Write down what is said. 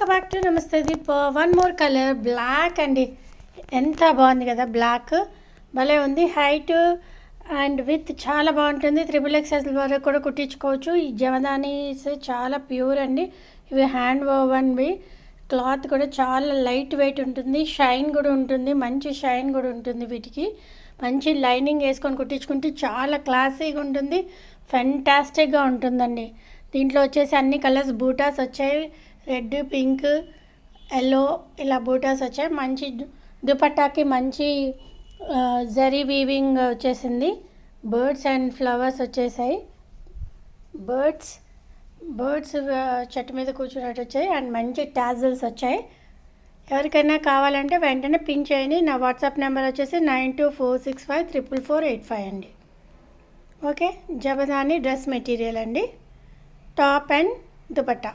Welcome back to నమస్తే Deep. One more colour black అండి. ఎంత బాగుంది కదా, బ్లాక్ భలే ఉంది. హైట్ అండ్ విత్ చాలా బాగుంటుంది. XXX వరకు కూడా కుట్టించుకోవచ్చు. ఈ జమదానీస్ చాలా ప్యూర్ అండి. ఇవి హ్యాండ్ ఓవన్వి. క్లాత్ కూడా చాలా లైట్ వెయిట్ ఉంటుంది. షైన్ కూడా ఉంటుంది, మంచి షైన్ కూడా ఉంటుంది. వీటికి మంచి లైనింగ్ వేసుకొని కుట్టించుకుంటే చాలా క్లాసీగా ఉంటుంది, ఫెంటాస్టిక్గా ఉంటుందండి. దీంట్లో వచ్చేసి అన్ని కలర్స్ బూటాస్ వచ్చాయి. రెడ్, పింక్, ఎల్లో ఇలా బూటాస్ వచ్చాయి. మంచి దుపట్టాకి మంచి జరీ వీవింగ్ వచ్చేసింది. బర్డ్స్ అండ్ ఫ్లవర్స్ వచ్చేసాయి. బర్డ్స్ చెట్టు మీద కూర్చున్నట్టు వచ్చాయి అండ్ మంచి టాజిల్స్ వచ్చాయి. ఎవరికైనా కావాలంటే వెంటనే పింక్ చేయండి. నా వాట్సాప్ నెంబర్ వచ్చేసి 9246544485 అండి. ఓకే, జమదాని డ్రెస్ మెటీరియల్ అండి. Top and dupatta.